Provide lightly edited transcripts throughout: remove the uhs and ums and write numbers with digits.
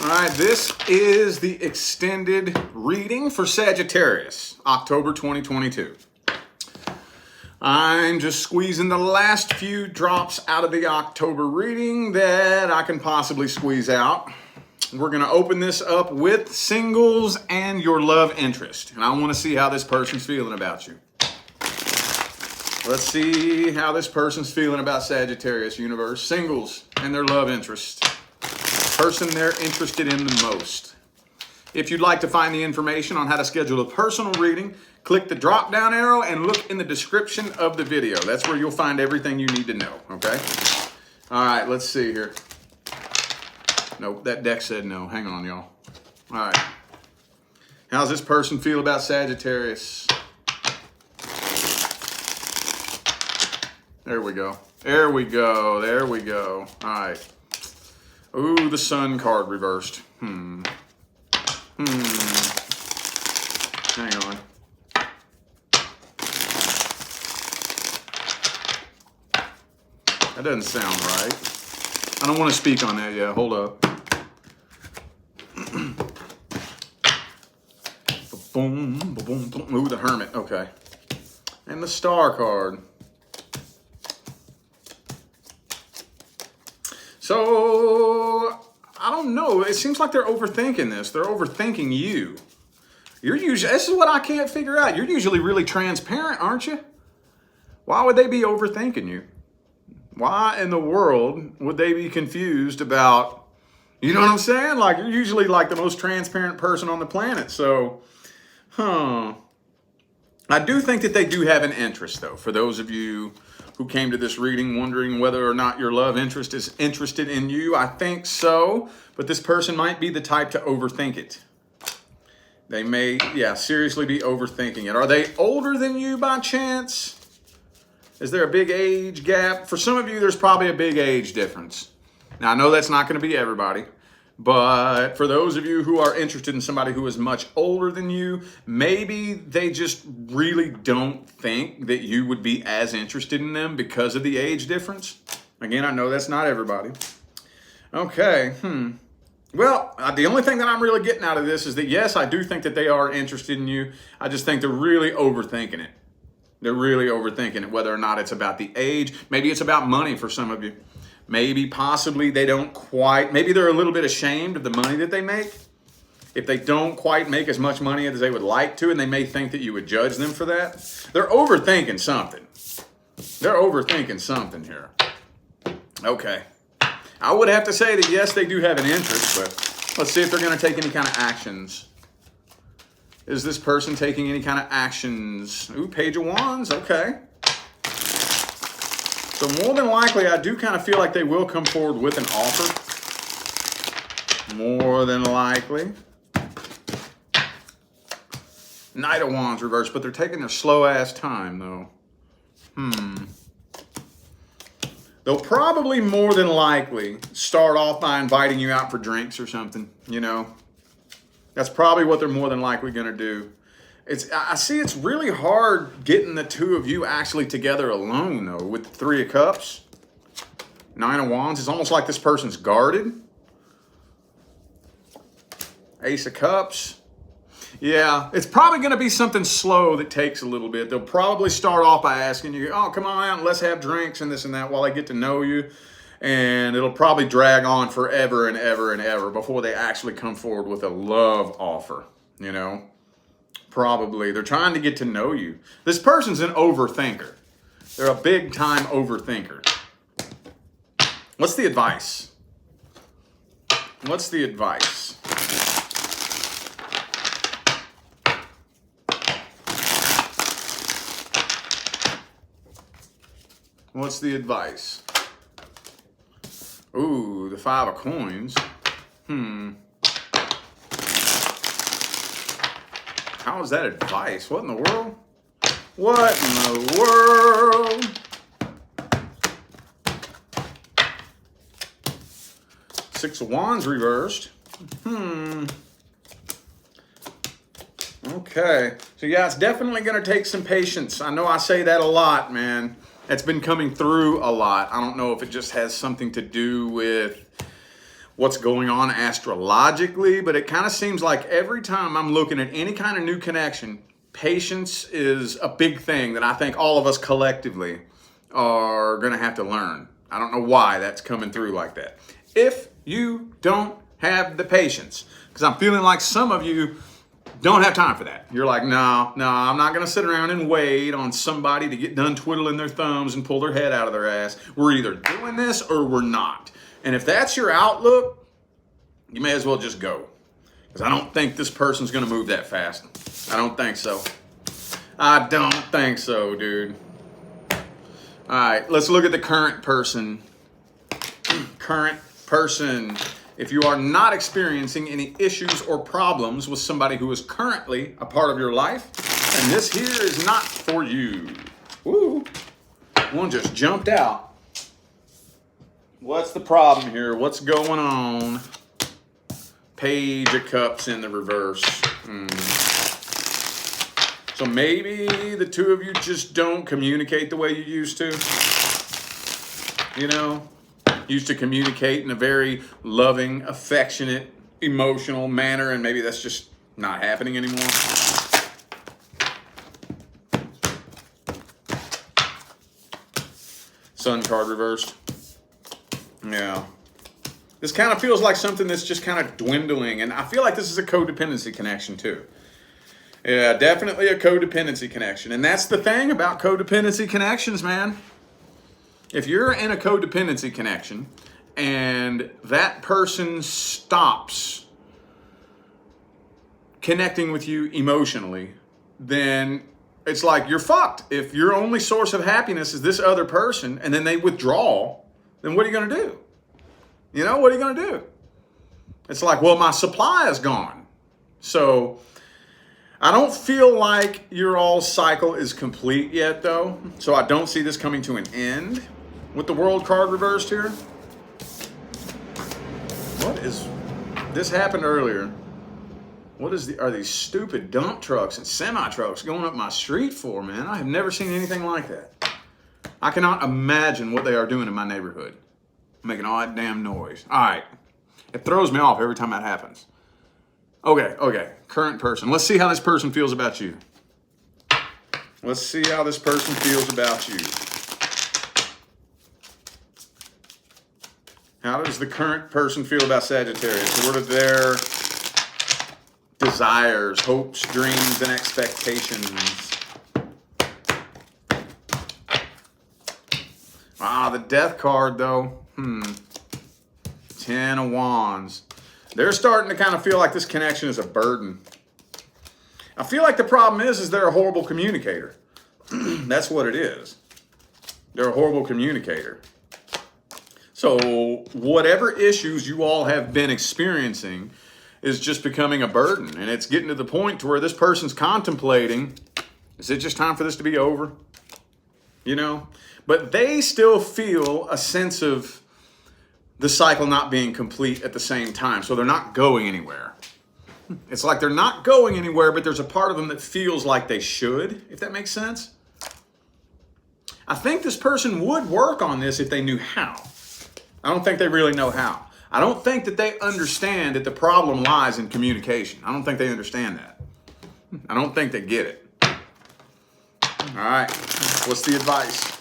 All right, this is the extended reading for Sagittarius, October 2022. I'm just squeezing the last few drops out of the October reading that I can possibly squeeze out. We're going to open this up with singles and your love interest. And I want to see how this person's feeling about you. Let's see how this person's feeling about Sagittarius universe. Singles and their love interest. Person they're interested in the most. If you'd like to find the information on how to schedule a personal reading, click the drop down arrow and look in the description of the video. That's where you'll find everything you need to know, okay? All right, let's see here. Nope, that deck said no. Hang on, y'all. All right. How's this person feel about Sagittarius? There we go. There we go. There we go. All right. Ooh, the Sun card reversed. Hang on. That doesn't sound right. I don't want to speak on that yet. Hold up. Boom, boom, boom. Ooh, the Hermit. Okay. And the Star card. So, I don't know. It seems like they're overthinking this. They're overthinking you. This is what I can't figure out. You're usually really transparent, aren't you? Why would they be overthinking you? Why in the world would they be confused about, you know what I'm saying? Like, you're usually like the most transparent person on the planet. So, I do think that they do have an interest, though. For those of you who came to this reading wondering whether or not your love interest is interested in you, I think so. But this person might be the type to overthink it. They may, seriously be overthinking it. Are they older than you by chance? Is there a big age gap? For some of you, there's probably a big age difference. Now, I know that's not going to be everybody. But for those of you who are interested in somebody who is much older than you, maybe they just really don't think that you would be as interested in them because of the age difference. Again, I know that's not everybody. Okay, Well, the only thing that I'm really getting out of this is that, yes, I do think that they are interested in you. I just think they're really overthinking it. They're really overthinking it, whether or not it's about the age. Maybe it's about money for some of you. Maybe possibly they don't quite, maybe they're a little bit ashamed of the money that they make. If they don't quite make as much money as they would like to, and they may think that you would judge them for that. They're overthinking something. They're overthinking something here. Okay. I would have to say that, yes, they do have an interest, but let's see if they're going to take any kind of actions. Is this person taking any kind of actions? Ooh, Page of Wands. Okay. So more than likely, I do kind of feel like they will come forward with an offer. More than likely. Knight of Wands reversed, but they're taking their slow-ass time, though. They'll probably more than likely start off by inviting you out for drinks or something, you know. That's probably what they're more than likely going to do. I see it's really hard getting the two of you actually together alone, though, with the Three of Cups. Nine of Wands. It's almost like this person's guarded. Ace of Cups. Yeah, it's probably going to be something slow that takes a little bit. They'll probably start off by asking you, oh, come on out, let's have drinks and this and that while they get to know you. And it'll probably drag on forever and ever and ever before they actually come forward with a love offer, you know. Probably. They're trying to get to know you. This person's an overthinker. They're a big time overthinker. What's the advice? What's the advice? What's the advice? Ooh, the Five of Coins. How is that advice? What in the world? What in the world? Six of Wands reversed. Okay. So yeah, it's definitely going to take some patience. I know I say that a lot, man. It's been coming through a lot. I don't know if it just has something to do with what's going on astrologically, but it kind of seems like every time I'm looking at any kind of new connection, patience is a big thing that I think all of us collectively are going to have to learn. I don't know why that's coming through like that. If you don't have the patience, because I'm feeling like some of you don't have time for that. You're like, no, I'm not going to sit around and wait on somebody to get done twiddling their thumbs and pull their head out of their ass. We're either doing this or we're not. And if that's your outlook, you may as well just go. Because I don't think this person's going to move that fast. I don't think so. I don't think so, dude. All right, let's look at the current person. Current person. If you are not experiencing any issues or problems with somebody who is currently a part of your life, then this here is not for you. Woo! One just jumped out. What's the problem here? What's going on? Page of Cups in the reverse. So maybe the two of you just don't communicate the way you used to. You know? Used to communicate in a very loving, affectionate, emotional manner, and maybe that's just not happening anymore. Sun card reversed. Yeah. This kind of feels like something that's just kind of dwindling, and I feel like this is a codependency connection too. Yeah, definitely a codependency connection. And that's the thing about codependency connections, man. If you're in a codependency connection and that person stops connecting with you emotionally, then it's like you're fucked. If your only source of happiness is this other person and then they withdraw, then what are you going to do? You know, what are you going to do? It's like, well, my supply is gone. So I don't feel like your all cycle is complete yet, though. So I don't see this coming to an end. With the World card reversed here. What is... This happened earlier. What are these stupid dump trucks and semi-trucks going up my street for, man? I have never seen anything like that. I cannot imagine what they are doing in my neighborhood. Making all that damn noise. All right. It throws me off every time that happens. Okay. Current person. Let's see how this person feels about you. Let's see how this person feels about you. How does the current person feel about Sagittarius? What are their desires, hopes, dreams, and expectations? The Death card, though. 10 of Wands. They're starting to kind of feel like this connection is a burden. I feel like the problem is they're a horrible communicator. That's what it is. They're a horrible communicator. So whatever issues you all have been experiencing is just becoming a burden. And it's getting to the point to where this person's contemplating, is it just time for this to be over? You know? But they still feel a sense of the cycle not being complete at the same time. So they're not going anywhere. It's like they're not going anywhere, but there's a part of them that feels like they should, if that makes sense. I think this person would work on this if they knew how. I don't think they really know how. I don't think that they understand that the problem lies in communication. I don't think they understand that. I don't think they get it. All right, what's the advice?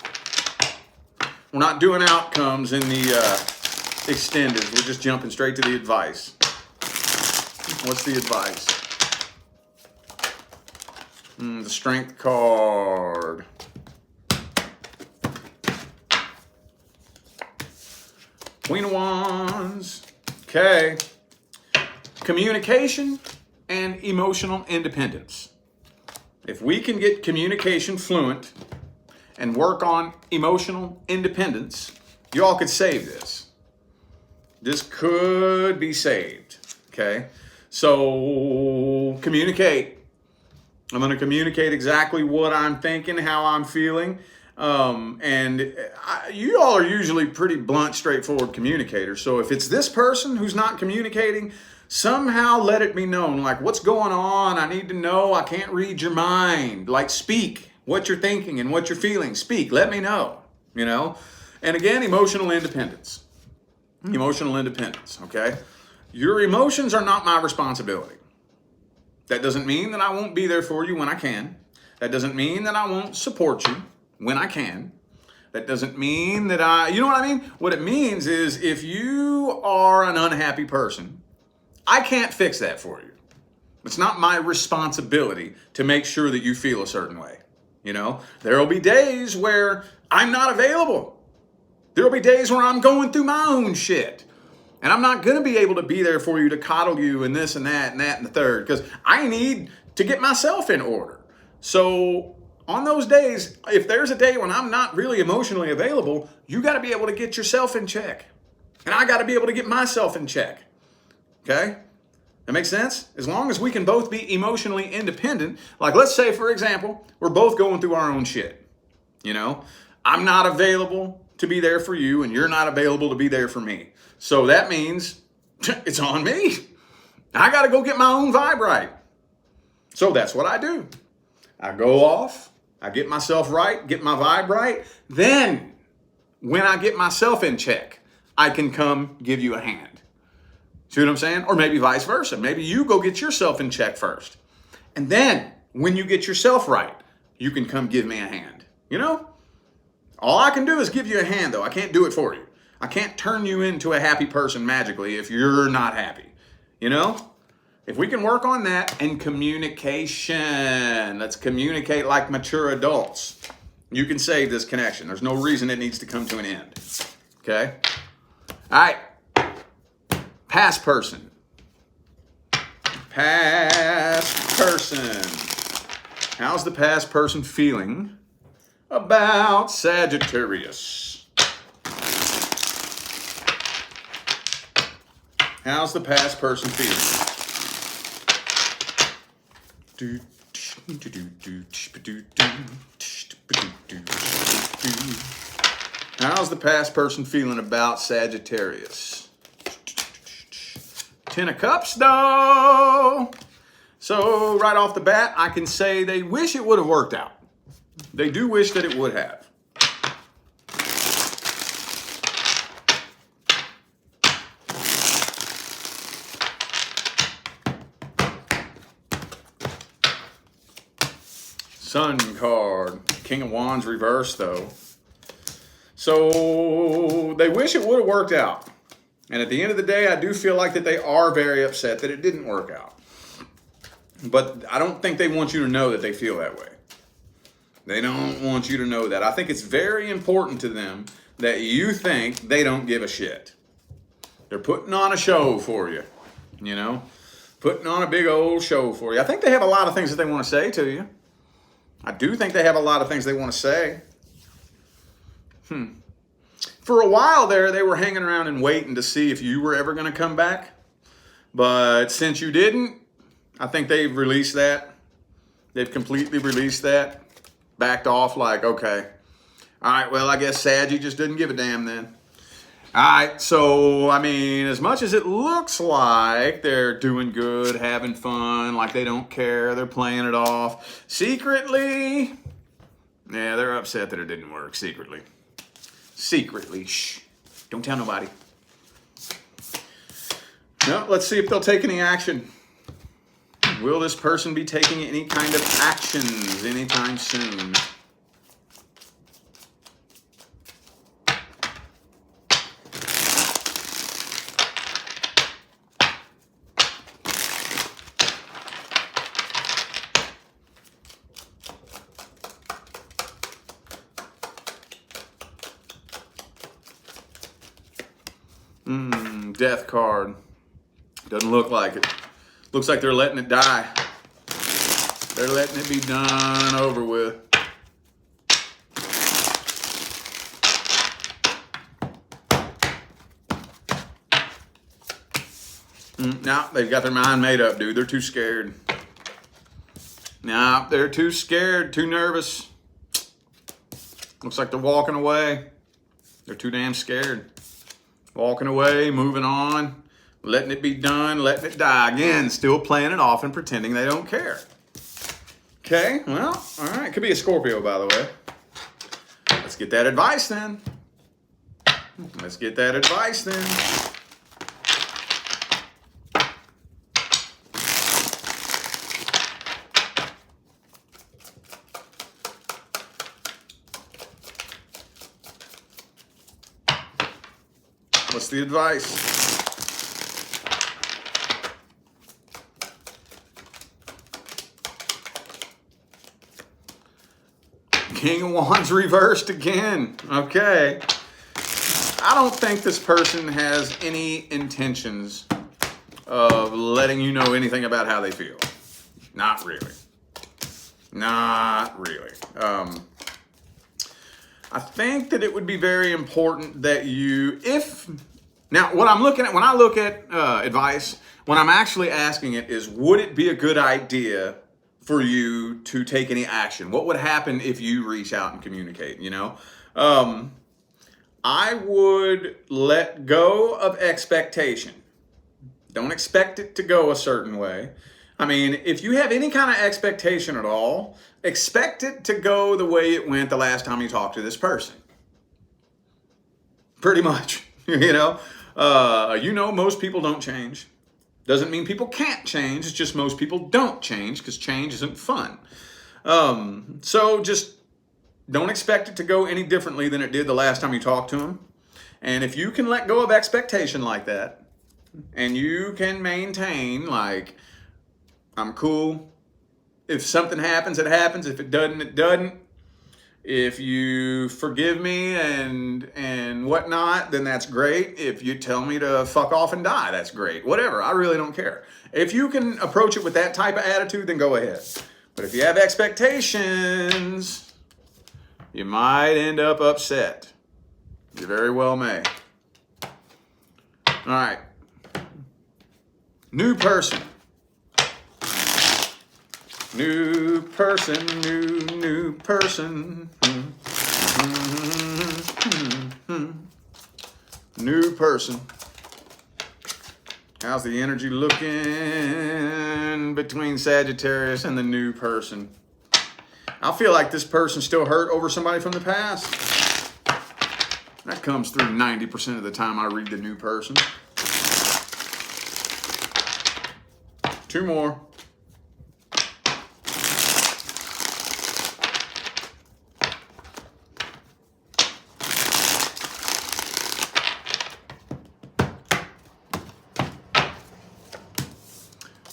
We're not doing outcomes in the extended. We're just jumping straight to the advice. What's the advice? The Strength card. Queen of Wands. Okay. Communication and emotional independence. If we can get communication fluent and work on emotional independence, you all could save this. This could be saved. Okay. So communicate. I'm going to communicate exactly what I'm thinking, how I'm feeling. You all are usually pretty blunt, straightforward communicators. So if it's this person who's not communicating, somehow let it be known. Like, what's going on? I need to know. I can't read your mind. Like, speak what you're thinking and what you're feeling. Speak. Let me know, you know? And again, emotional independence. Emotional independence, okay? Your emotions are not my responsibility. That doesn't mean that I won't be there for you when I can. That doesn't mean that I won't support you when I can. That doesn't mean that you know what I mean? What it means is if you are an unhappy person, I can't fix that for you. It's not my responsibility to make sure that you feel a certain way. You know, there will be days where I'm not available. There will be days where I'm going through my own shit. And I'm not going to be able to be there for you to coddle you and this and that and that and the third, because I need to get myself in order. So on those days, if there's a day when I'm not really emotionally available, you got to be able to get yourself in check. And I got to be able to get myself in check. Okay? That makes sense? As long as we can both be emotionally independent, like let's say, for example, we're both going through our own shit. You know, I'm not available to be there for you and you're not available to be there for me. So that means it's on me. I got to go get my own vibe right. So that's what I do. I go off, I get myself right, get my vibe right. Then when I get myself in check, I can come give you a hand. See what I'm saying? Or maybe vice versa. Maybe you go get yourself in check first. And then when you get yourself right, you can come give me a hand. You know? All I can do is give you a hand, though. I can't do it for you. I can't turn you into a happy person magically if you're not happy. You know? If we can work on that and communication. Let's communicate like mature adults. You can save this connection. There's no reason it needs to come to an end. Okay? All right. Past person. Past person. How's the past person feeling about Sagittarius? How's the past person feeling? How's the past person feeling about Sagittarius? 10 of Cups, though. So right off the bat, I can say they wish it would have worked out. They do wish that it would have. Sun card. King of Wands reversed, though. So they wish it would have worked out. And at the end of the day, I do feel like that they are very upset that it didn't work out. But I don't think they want you to know that they feel that way. They don't want you to know that. I think it's very important to them that you think they don't give a shit. They're putting on a show for you, you know? Putting on a big old show for you. I think they have a lot of things that they want to say to you. I do think they have a lot of things they want to say. For a while there, they were hanging around and waiting to see if you were ever going to come back. But since you didn't, I think they've released that. They've completely released that. Backed off like, okay. All right, well, I guess Saggy just didn't give a damn then. All right, so, I mean, as much as it looks like they're doing good, having fun, like they don't care, they're playing it off, secretly, yeah, they're upset that it didn't work, secretly. Secretly, shh, don't tell nobody. No, let's see if they'll take any action. Will this person be taking any kind of actions anytime soon? Death card. Doesn't look like it. Looks like they're letting it die. They're letting it be done and over with. Nah, they've got their mind made up, dude. They're too scared. Nah, they're too scared, too nervous. Looks like they're walking away. They're too damn scared. Walking away, moving on, letting it be done, letting it die. Again, still playing it off and pretending they don't care. Okay, well, all right. Could be a Scorpio, by the way. Let's get that advice then. Let's get that advice then. What's the advice? King of Wands reversed again. Okay. I don't think this person has any intentions of letting you know anything about how they feel. Not really. Not really. I think that it would be very important that you, now what I'm looking at, when I look at advice, when I'm actually asking it is, would it be a good idea for you to take any action? What would happen if you reach out and communicate, you know? I would let go of expectation. Don't expect it to go a certain way. I mean, if you have any kind of expectation at all, expect it to go the way it went the last time you talked to this person. Pretty much, you know? Most people don't change. Doesn't mean people can't change. It's just most people don't change because change isn't fun. So just don't expect it to go any differently than it did the last time you talked to them. And if you can let go of expectation like that, and you can maintain, like, I'm cool. If something happens, it happens. If it doesn't, it doesn't. If you forgive me and whatnot, then that's great. If you tell me to fuck off and die, that's great. Whatever, I really don't care. If you can approach it with that type of attitude, then go ahead. But if you have expectations, you might end up upset. You very well may. All right. New person. New person, new person. New person. How's the energy looking between Sagittarius and the new person? I feel like this person's still hurt over somebody from the past. That comes through 90% of the time I read the new person. Two more.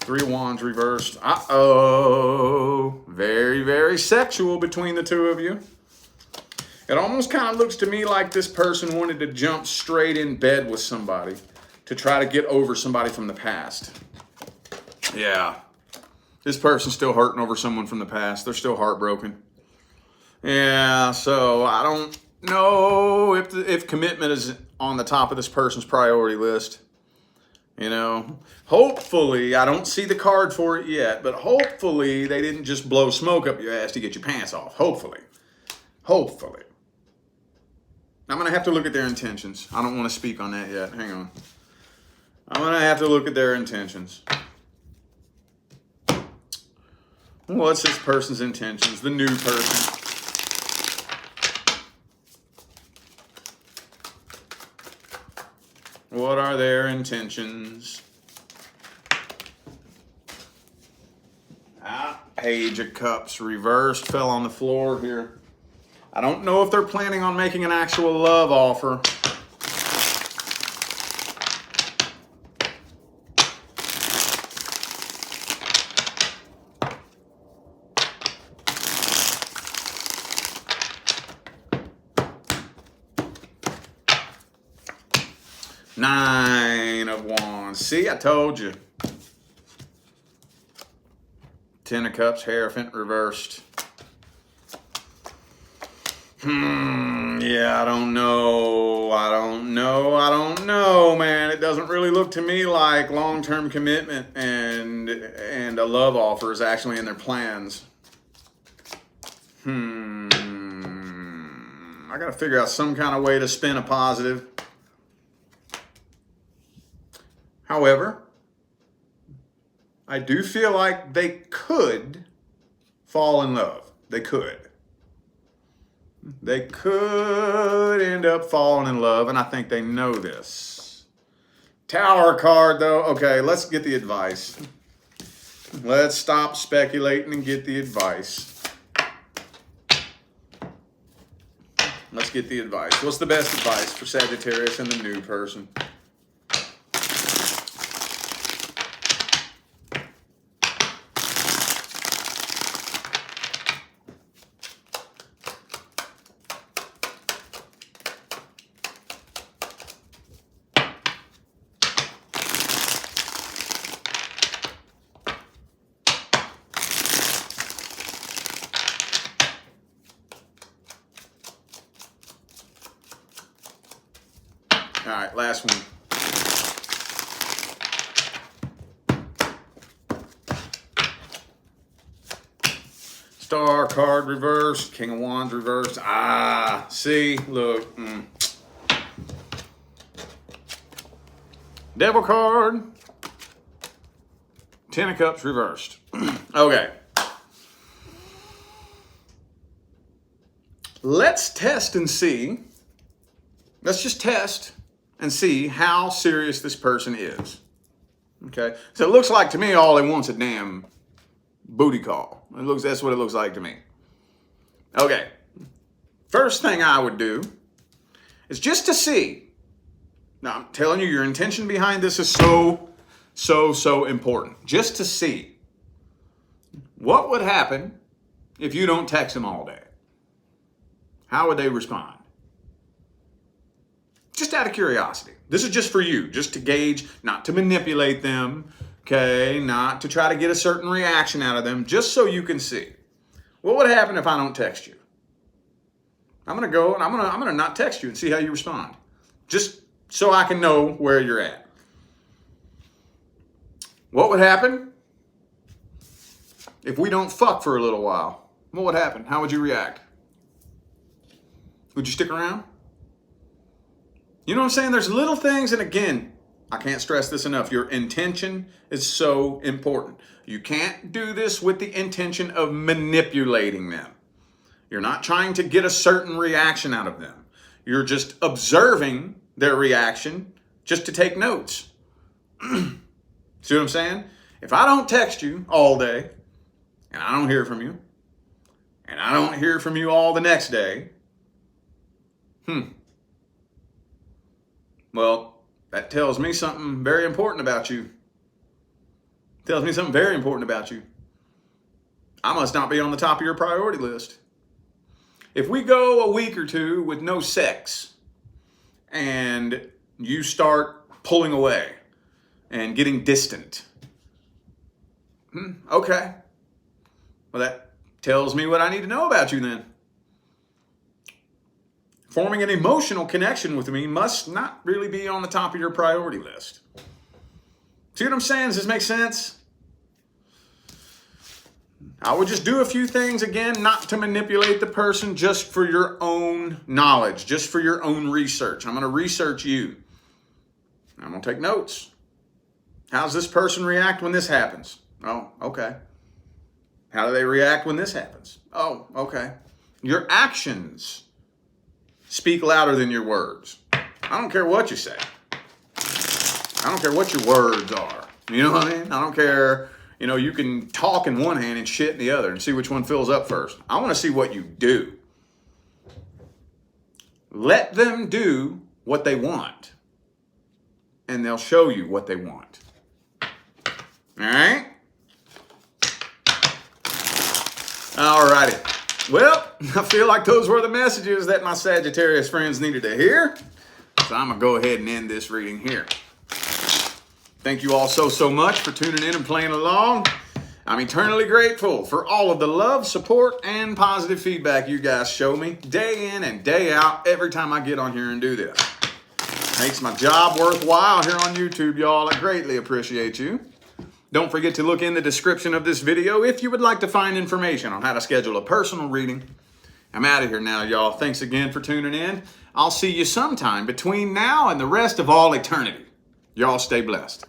Three of Wands reversed. Uh-oh. Very, very sexual between the two of you. It almost kind of looks to me like this person wanted to jump straight in bed with somebody to try to get over somebody from the past. Yeah. This person's still hurting over someone from the past. They're still heartbroken. Yeah, so I don't know if commitment is on the top of this person's priority list. You know, hopefully, I don't see the card for it yet, but hopefully they didn't just blow smoke up your ass to get your pants off. Hopefully. Hopefully. I'm going to have to look at their intentions. I don't want to speak on that yet. Hang on. I'm going to have to look at their intentions. What's this person's intentions? The new person. What are their intentions? Page of Cups reversed, fell on the floor here. I don't know if they're planning on making an actual love offer. Nine of Wands. See, I told you. Ten of Cups, Hierophant reversed. Yeah, I don't know, man. It doesn't really look to me like long-term commitment and a love offer is actually in their plans. I gotta figure out some kind of way to spin a positive. However, I do feel like they could fall in love. They could. They could end up falling in love, and I think they know this. Tower card, though. Okay, let's get the advice. Let's stop speculating and get the advice. Let's get the advice. What's the best advice for Sagittarius and the new person? All right, last one. Star card reversed, King of Wands reversed. Ah, see, look. Devil card, Ten of Cups reversed. Okay. Let's test and see. Let's just test and see how serious this person is. Okay? So it looks like to me all he wants a damn booty call. That's what it looks like to me. Okay. First thing I would do is just to see. Now, I'm telling you, your intention behind this is so important. Just to see what would happen if you don't text them all day. How would they respond? Just out of curiosity. This is just for you, just to gauge, not to manipulate them, okay? Not to try to get a certain reaction out of them, just so you can see. What would happen if I don't text you? I'm gonna go and I'm gonna not text you and see how you respond. Just so I can know where you're at. What would happen if we don't fuck for a little while? What would happen? How would you react? Would you stick around? You know what I'm saying? There's little things, and again, I can't stress this enough. Your intention is so important. You can't do this with the intention of manipulating them. You're not trying to get a certain reaction out of them. You're just observing their reaction just to take notes. See what I'm saying? If I don't text you all day, and I don't hear from you, and I don't hear from you all the next day, well, that tells me something very important about you. Tells me something very important about you. I must not be on the top of your priority list. If we go a week or two with no sex and you start pulling away and getting distant, okay. Well, that tells me what I need to know about you then. Forming an emotional connection with me must not really be on the top of your priority list. See what I'm saying? Does this make sense? I would just do a few things, again, not to manipulate the person, just for your own knowledge, just for your own research. I'm going to research you. I'm going to take notes. How does this person react when this happens? Oh, okay. How do they react when this happens? Oh, okay. Your actions speak louder than your words. I don't care what you say. I don't care what your words are. You know what I mean? I don't care. You know, you can talk in one hand and shit in the other and see which one fills up first. I want to see what you do. Let them do what they want, and they'll show you what they want. All right? All righty. Well, I feel like those were the messages that my Sagittarius friends needed to hear. So I'm going to go ahead and end this reading here. Thank you all so much for tuning in and playing along. I'm eternally grateful for all of the love, support, and positive feedback you guys show me day in and day out every time I get on here and do this. Makes my job worthwhile here on YouTube, y'all. I greatly appreciate you. Don't forget to look in the description of this video if you would like to find information on how to schedule a personal reading. I'm out of here now, y'all. Thanks again for tuning in. I'll see you sometime between now and the rest of all eternity. Y'all stay blessed.